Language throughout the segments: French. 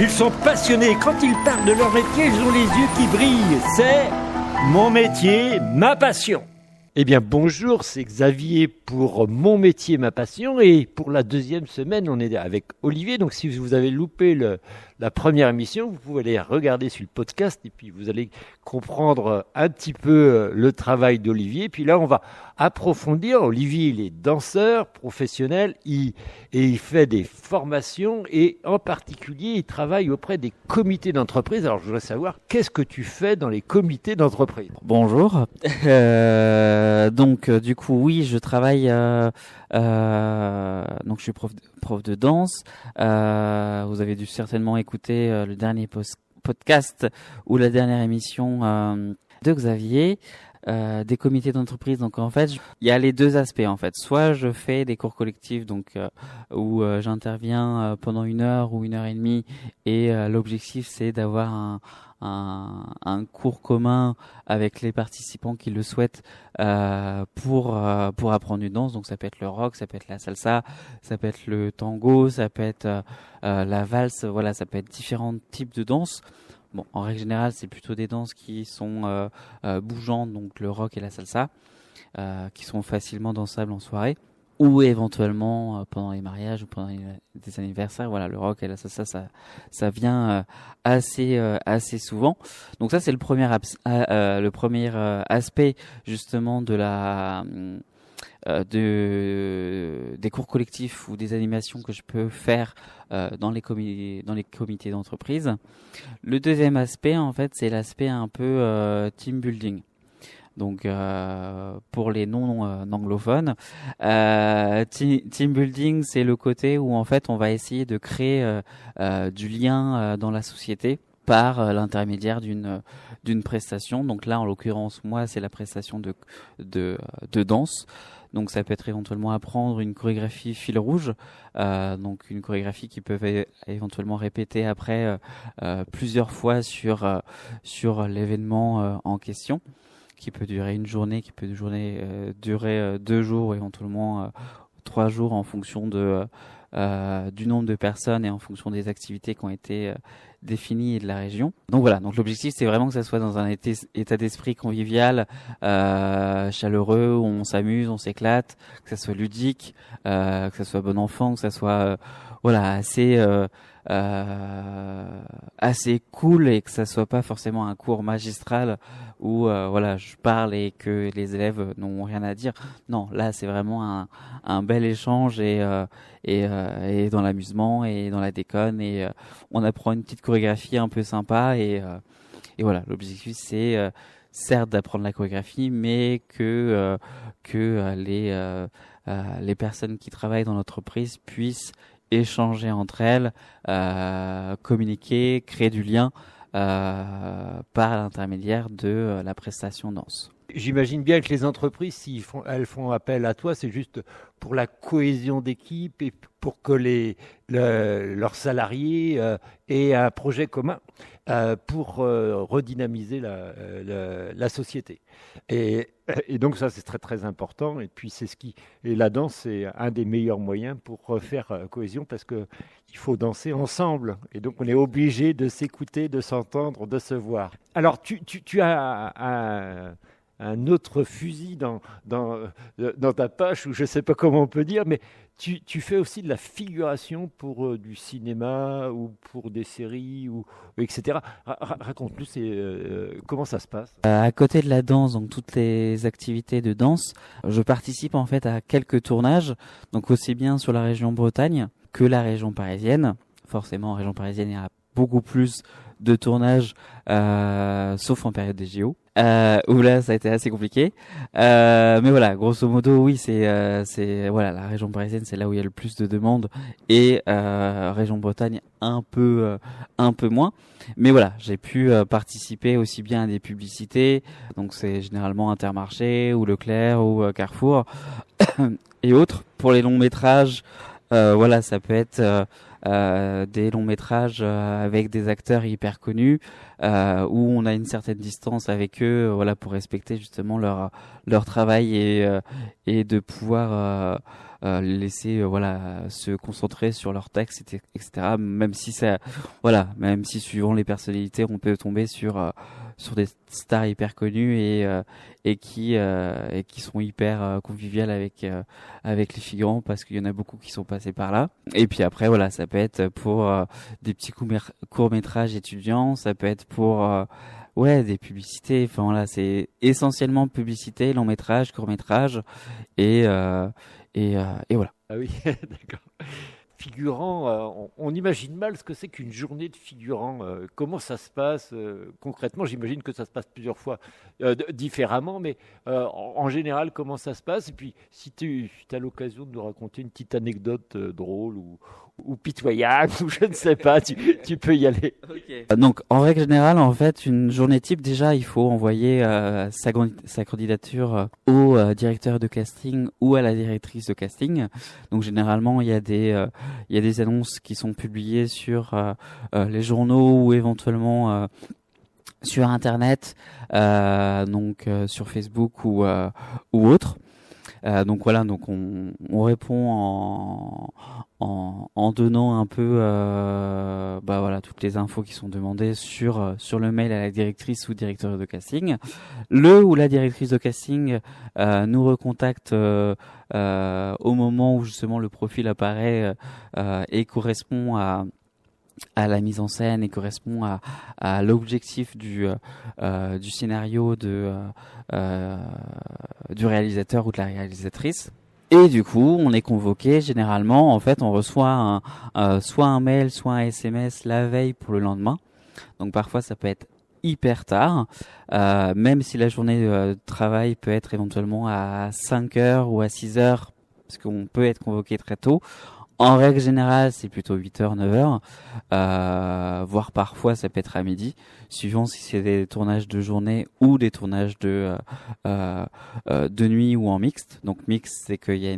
Ils sont passionnés. Quand ils parlent de leur métier, ils ont les yeux qui brillent. C'est mon métier, ma passion. Eh bien, bonjour, c'est Xavier pour Mon métier, ma passion. Et pour la deuxième semaine, on est avec Olivier. Donc, si vous avez loupé la première émission, vous pouvez aller regarder sur le podcast et puis vous allez comprendre un petit peu le travail d'Olivier. Puis là, on va approfondir. Olivier, il est danseur professionnel et il fait des formations et en particulier, il travaille auprès des comités d'entreprise. Alors, je voudrais savoir, qu'est-ce que tu fais dans les comités d'entreprise ? Bonjour. Du coup, oui, je travaille. Donc, je suis prof de danse. Vous avez dû certainement écouter le dernier podcast ou la dernière émission de Xavier. Des comités d'entreprise. Donc en fait, il y a les deux aspects en fait. Soit je fais des cours collectifs, donc où j'interviens pendant 1 heure ou 1 heure et demie, et l'objectif c'est d'avoir un cours commun avec les participants qui le souhaitent pour apprendre une danse. Donc ça peut être le rock, ça peut être la salsa, ça peut être le tango, ça peut être la valse. Voilà, ça peut être différents types de danses. Bon, en règle générale, c'est plutôt des danses qui sont bougeantes, donc le rock et la salsa, qui sont facilement dansables en soirée, ou éventuellement pendant les mariages ou pendant des anniversaires. Voilà, le rock et la salsa, ça vient assez souvent. Donc ça, c'est le premier aspect justement de des cours collectifs ou des animations que je peux faire dans les comités d'entreprise. Le deuxième aspect, en fait, c'est l'aspect un peu team building. Donc, pour les non anglophones, team building, c'est le côté où en fait on va essayer de créer du lien dans la société par l'intermédiaire d'une prestation. Donc là, en l'occurrence, moi, c'est la prestation de danse. Donc ça peut être éventuellement apprendre une chorégraphie fil rouge, donc une chorégraphie qui peut éventuellement répéter après plusieurs fois sur l'événement en question, qui peut durer une journée, qui peut durer 2 jours, éventuellement 3 jours en fonction du nombre de personnes et en fonction des activités qui ont été définies et de la région. Donc voilà, donc l'objectif c'est vraiment que ça soit dans un état d'esprit convivial, chaleureux, où on s'amuse, on s'éclate, que ça soit ludique, que ça soit bon enfant, que ça soit assez cool, et que ça soit pas forcément un cours magistral où je parle et que les élèves n'ont rien à dire. Non, là c'est vraiment un bel échange et dans l'amusement et dans la déconne, et on apprend une petite chorégraphie un peu sympa, et voilà, l'objectif c'est certes d'apprendre la chorégraphie, mais que les personnes qui travaillent dans l'entreprise puissent échanger entre elles, communiquer, créer du lien par l'intermédiaire de la prestation danse. J'imagine bien que les entreprises, si elles font appel à toi, c'est juste pour la cohésion d'équipe et pour que leurs salariés aient un projet commun pour redynamiser la société. Et donc ça, c'est très très important. Et puis et la danse, c'est un des meilleurs moyens pour faire cohésion, parce que il faut danser ensemble. Et donc on est obligé de s'écouter, de s'entendre, de se voir. Alors tu as un autre fusil dans ta poche, ou je ne sais pas comment on peut dire, mais tu fais aussi de la figuration pour du cinéma ou pour des séries, etc. Raconte-nous, comment ça se passe. À côté de la danse, donc toutes les activités de danse, je participe en fait à quelques tournages, donc aussi bien sur la région Bretagne que la région parisienne. Forcément, en région parisienne, il y a beaucoup plus de tournages, sauf en période des JO. Où là ça a été assez compliqué, mais voilà, grosso modo oui, c'est la région parisienne, c'est là où il y a le plus de demandes, et région Bretagne un peu moins, mais voilà, j'ai pu participer aussi bien à des publicités, donc c'est généralement Intermarché ou Leclerc ou Carrefour et autres. Pour les longs métrages, ça peut être des longs métrages avec des acteurs hyper connus, où on a une certaine distance avec eux, pour respecter justement leur travail, et de pouvoir les laisser voilà se concentrer sur leur texte, etc. Même si ça, voilà, même si suivant les personnalités, on peut tomber sur des stars hyper connues et qui sont hyper conviviales avec les figurants parce qu'il y en a beaucoup qui sont passés par là. Et puis après voilà, ça peut être pour des petits courts-métrages étudiants, ça peut être pour ouais, des publicités. Enfin voilà, c'est essentiellement publicité, long métrage, court métrage, et et voilà. Ah oui, d'accord. Figurant, on imagine mal ce que c'est qu'une journée de figurant. Comment ça se passe concrètement? J'imagine que ça se passe plusieurs fois différemment, mais en général, comment ça se passe? Et puis, si tu as l'occasion de nous raconter une petite anecdote drôle ou pitoyable, ou je ne sais pas, tu peux y aller. Okay. Donc, en règle générale, en fait, une journée type, déjà, il faut envoyer sa candidature au directeur de casting ou à la directrice de casting. Donc, généralement, il y a des annonces qui sont publiées sur les journaux ou éventuellement sur Internet, donc sur Facebook ou autre. Donc voilà, donc on répond en donnant un peu bah voilà toutes les infos qui sont demandées sur le mail à la directrice ou directeur de casting. Le ou la directrice de casting nous recontacte au moment où justement le profil apparaît et correspond à la mise en scène et correspond à l'objectif du scénario du réalisateur ou de la réalisatrice. Et du coup, on est convoqué. Généralement, en fait, on reçoit soit un mail, soit un SMS la veille pour le lendemain. Donc parfois, ça peut être hyper tard, même si la journée de travail peut être éventuellement à 5 heures ou à 6 heures, parce qu'on peut être convoqué très tôt. En règle générale, c'est plutôt 8h, 9h, voire parfois ça peut être à midi, suivant si c'est des tournages de journée ou des tournages de nuit ou en mixte. Donc mixte, c'est qu'il y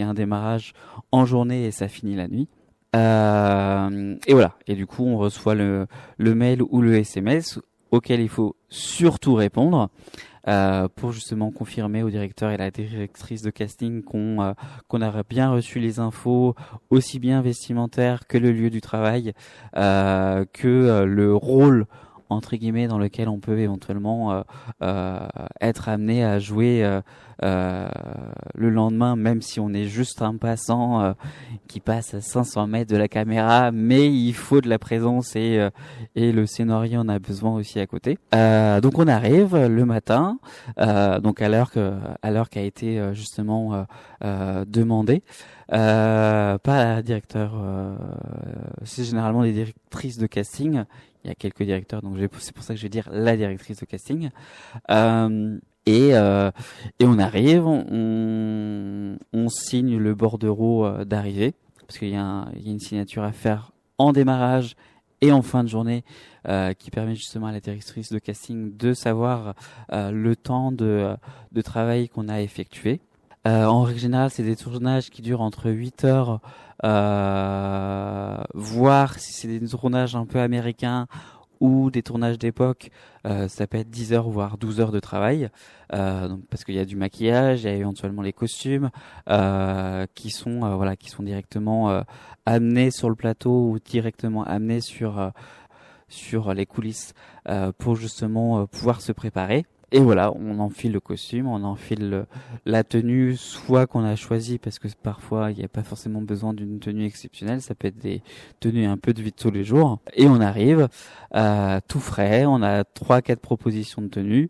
a un démarrage en journée et ça finit la nuit. Et voilà. Et du coup, on reçoit le mail ou le SMS auquel il faut surtout répondre. Pour justement confirmer au directeur et à la directrice de casting qu'on a bien reçu les infos, aussi bien vestimentaires que le lieu du travail, que le rôle entre guillemets dans lequel on peut éventuellement être amené à jouer le lendemain, même si on est juste un passant qui passe à 500 mètres de la caméra, mais il faut de la présence et le scénario en a besoin aussi à côté. Donc on arrive le matin, donc à l'heure qui a été justement demandée. Pas la directeur, c'est généralement les directrices de casting. Il y a quelques directeurs, donc c'est pour ça que je vais dire la directrice de casting. Et on arrive, on signe le bordereau d'arrivée, parce qu'il y a une signature à faire en démarrage et en fin de journée, qui permet justement à la directrice de casting de savoir le temps de travail qu'on a effectué. En règle générale, c'est des tournages qui durent entre 8 heures, voire si c'est des tournages un peu américains ou des tournages d'époque, ça peut être 10 heures voire 12 heures de travail, donc parce qu'il y a du maquillage, il y a éventuellement les costumes qui sont directement amenés sur le plateau ou directement amenés sur les coulisses pour justement pouvoir se préparer. Et voilà, on enfile le costume, on enfile la tenue, soit qu'on a choisi, parce que parfois il n'y a pas forcément besoin d'une tenue exceptionnelle, ça peut être des tenues un peu de vie de tous les jours. Et on arrive tout frais, on a 3-4 propositions de tenues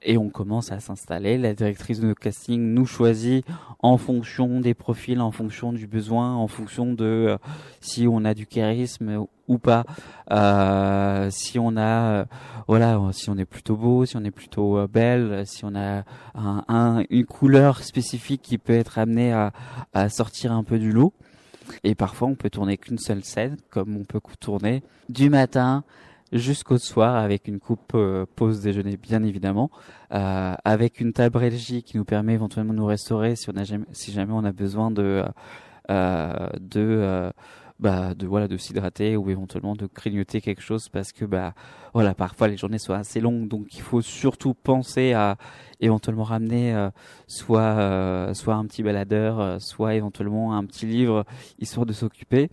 et on commence à s'installer. La directrice de casting nous choisit en fonction des profils, en fonction du besoin, en fonction de si on a du charisme ou pas, si on a si on est plutôt beau, si on est plutôt belle, si on a une couleur spécifique qui peut être amenée à sortir un peu du lot. Et parfois on peut tourner qu'une seule scène, comme on peut tourner du matin jusqu'au soir avec une coupe pause déjeuner bien évidemment, avec une table régie qui nous permet éventuellement de nous restaurer si jamais on a besoin de s'hydrater ou éventuellement de grignoter quelque chose parce que voilà, parfois les journées sont assez longues, donc il faut surtout penser à éventuellement ramener soit un petit baladeur, soit éventuellement un petit livre histoire de s'occuper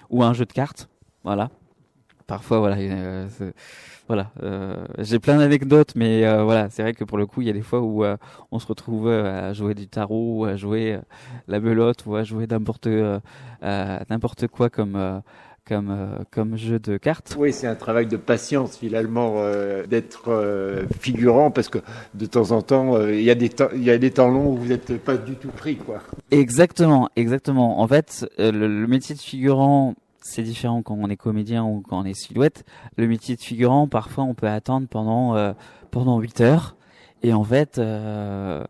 ou un jeu de cartes. Voilà. Parfois, voilà, j'ai plein d'anecdotes, mais voilà, c'est vrai que pour le coup, il y a des fois où on se retrouve à jouer du tarot, ou à jouer la belote, ou à jouer n'importe quoi comme jeu de cartes. Oui, c'est un travail de patience finalement d'être figurant parce que de temps en temps, il y a des temps longs où vous n'êtes pas du tout pris, quoi. Exactement. En fait, le métier de figurant, c'est différent quand on est comédien ou quand on est silhouette. Le métier de figurant, parfois, on peut attendre pendant 8 heures. Et en fait, le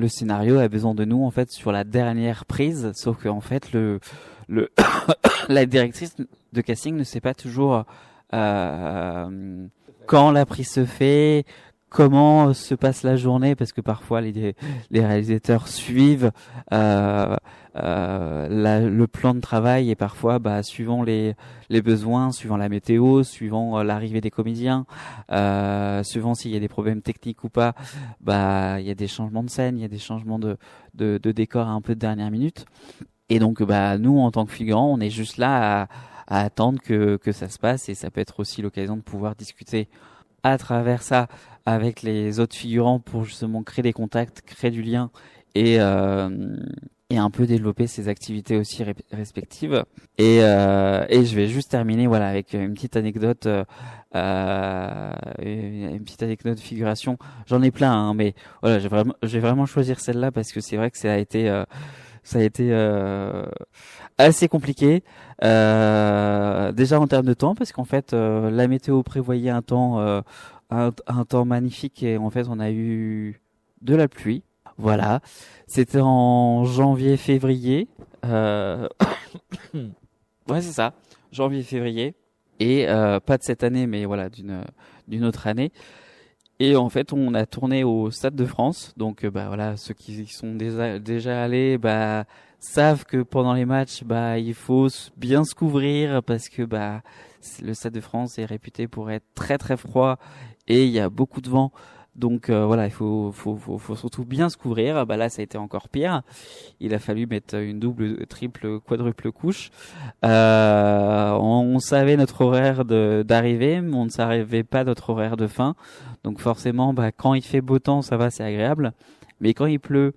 scénario a besoin de nous en fait sur la dernière prise. Sauf qu'en fait, la directrice de casting ne sait pas toujours quand la prise se fait, comment se passe la journée, parce que parfois les réalisateurs suivent le plan de travail et parfois suivant les besoins, suivant la météo, suivant l'arrivée des comédiens, suivant s'il y a des problèmes techniques ou pas, il y a des changements de scène, il y a des changements de décor un peu de dernière minute. Et donc nous en tant que figurants, on est juste là à attendre que ça se passe, et ça peut être aussi l'occasion de pouvoir discuter à travers ça avec les autres figurants pour justement créer des contacts, créer du lien et un peu développer ses activités aussi respectives. Et je vais juste terminer avec une petite anecdote, une petite anecdote de figuration. J'en ai plein, hein, mais voilà, je vais vraiment choisir celle-là parce que c'est vrai que ça a été assez compliqué. Déjà en termes de temps, parce qu'en fait la météo prévoyait un temps magnifique et en fait on a eu de la pluie. Voilà, c'était en janvier-février. Ouais, c'est ça, janvier-février. Et pas de cette année, mais voilà, d'une autre année. Et en fait, on a tourné au Stade de France. Donc, voilà, ceux qui sont déjà allés, savent que pendant les matchs, il faut bien se couvrir parce que le Stade de France est réputé pour être très très froid et il y a beaucoup de vent. Donc voilà, il faut surtout bien se couvrir. Là, ça a été encore pire. Il a fallu mettre une double, triple, quadruple couche. On savait notre horaire d'arrivée, mais on ne savait pas notre horaire de fin. Donc forcément, quand il fait beau temps, ça va, c'est agréable. Mais quand il pleut,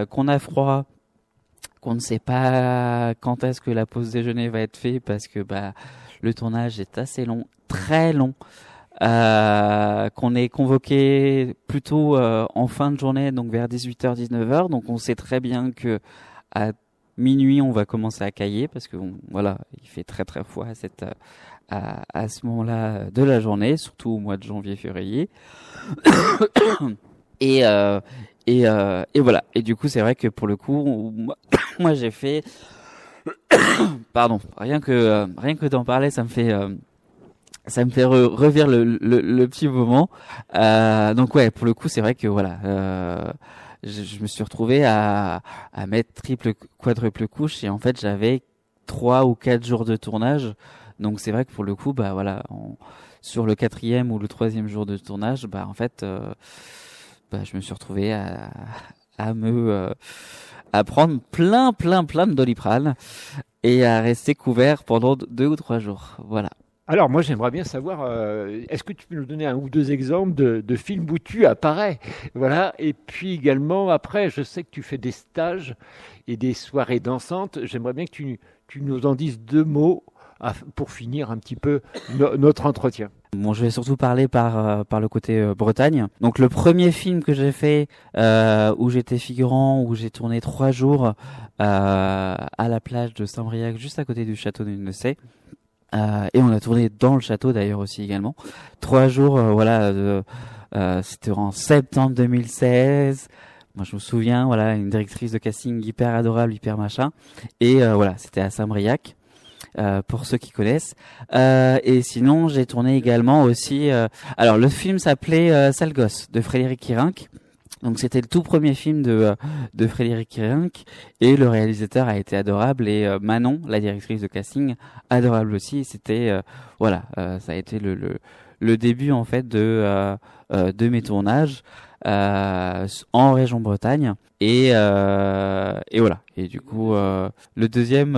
qu'on a froid, qu'on ne sait pas quand est-ce que la pause déjeuner va être faite, parce que le tournage est assez long, très long. Qu'on est convoqué plutôt en fin de journée, donc vers 18h, 19h. Donc on sait très bien que à minuit, on va commencer à cailler parce que voilà, il fait très très froid à ce moment-là de la journée, surtout au mois de janvier-février. Et voilà. Et du coup, c'est vrai que pour le coup, moi j'ai fait pardon, rien que d'en parler, ça me fait revire le petit moment. Donc ouais, pour le coup, c'est vrai que voilà, je me suis retrouvé à mettre triple, quadruple couche, et en fait, j'avais 3 ou 4 jours de tournage. Donc c'est vrai que pour le coup, voilà, sur le 4e ou le 3e jour de tournage, en fait, je me suis retrouvé à prendre plein de Doliprane et à rester couvert pendant 2 ou 3 jours. Voilà. Alors moi j'aimerais bien savoir, est-ce que tu peux nous donner un ou deux exemples de films où tu apparais, voilà. Et puis également après, je sais que tu fais des stages et des soirées dansantes. J'aimerais bien que tu nous en dises 2 mots pour finir un petit peu notre entretien. Bon, je vais surtout parler par le côté Bretagne. Donc le premier film que j'ai fait où j'étais figurant, où j'ai tourné 3 jours à la plage de Saint-Briac, juste à côté du château de Neusset. Et on a tourné dans le château d'ailleurs aussi également. 3 jours, c'était en septembre 2016. Moi je me souviens, voilà, une directrice de casting hyper adorable, hyper machin. Et voilà, c'était à Saint-Briac. Pour ceux qui connaissent. Et sinon, j'ai tourné également aussi. Alors, le film s'appelait Sale Gosse de Frédéric Kirinck. Donc c'était le tout premier film de Frédéric Reinck et le réalisateur a été adorable et Manon, la directrice de casting, adorable aussi. C'était voilà, ça a été le début en fait de mes tournages en région Bretagne et voilà. Et du coup la deuxième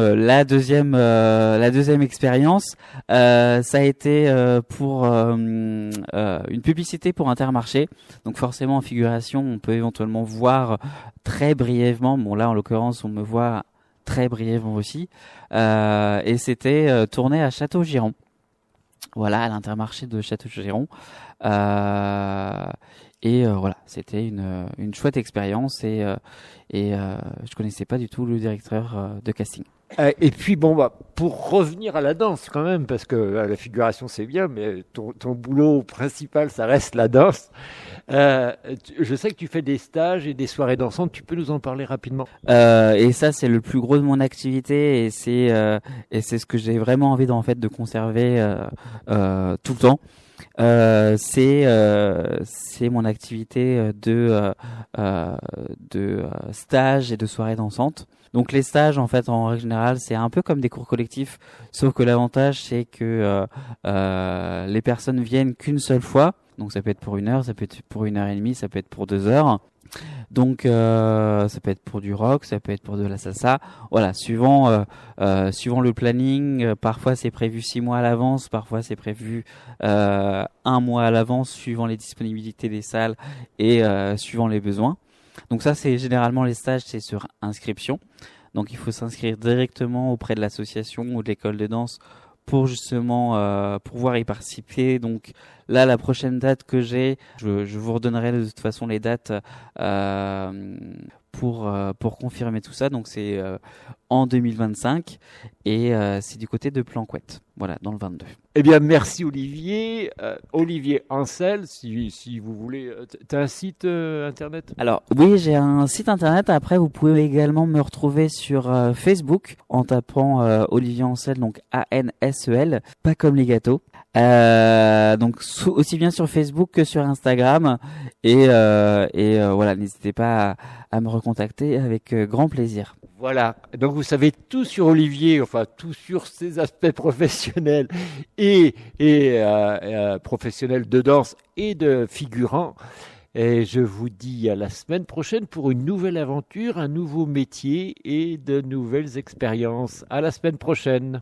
expérience ça a été pour une publicité pour Intermarché. Donc forcément en figuration on peut éventuellement voir très brièvement, bon là en l'occurrence on me voit très brièvement aussi, et c'était tourné à Château-Giron. Voilà, à l'Intermarché de Château-Giron. Voilà, c'était une chouette expérience et je connaissais pas du tout le directeur de casting. Et puis bon, pour revenir à la danse quand même, parce que la figuration c'est bien, mais ton boulot principal ça reste la danse. Je sais que tu fais des stages et des soirées dansantes, tu peux nous en parler rapidement? Et ça c'est le plus gros de mon activité et c'est ce que j'ai vraiment envie de conserver tout le temps. C'est mon activité de stage et de soirée dansante. Donc les stages en fait en règle générale c'est un peu comme des cours collectifs, sauf que l'avantage c'est que les personnes viennent qu'une seule fois. Donc ça peut être pour 1 heure, ça peut être pour 1 heure et demie, ça peut être pour 2 heures. Donc ça peut être pour du rock, ça peut être pour de la salsa. Voilà, suivant le planning. Parfois c'est prévu 6 mois à l'avance, parfois c'est prévu 1 mois à l'avance, suivant les disponibilités des salles et suivant les besoins. Donc ça c'est généralement les stages, c'est sur inscription. Donc il faut s'inscrire directement auprès de l'association ou de l'école de danse pour justement pouvoir y participer. Donc là, la prochaine date que j'ai, je vous redonnerai de toute façon les dates pour confirmer tout ça. Donc c'est en 2025 et c'est du côté de Planquette, voilà, dans le 22. Eh bien, merci Olivier. Olivier Ancel, si vous voulez. Tu as un site internet? Alors oui, j'ai un site internet. Après, vous pouvez également me retrouver sur Facebook en tapant Olivier Ancel, donc ANSEL, pas comme les gâteaux. Donc aussi bien sur Facebook que sur Instagram et voilà, n'hésitez pas à me recontacter avec grand plaisir. Voilà, donc vous savez tout sur Olivier, enfin tout sur ses aspects professionnels et professionnels de danse et de figurant. Et je vous dis à la semaine prochaine pour une nouvelle aventure, un nouveau métier et de nouvelles expériences. À la semaine prochaine.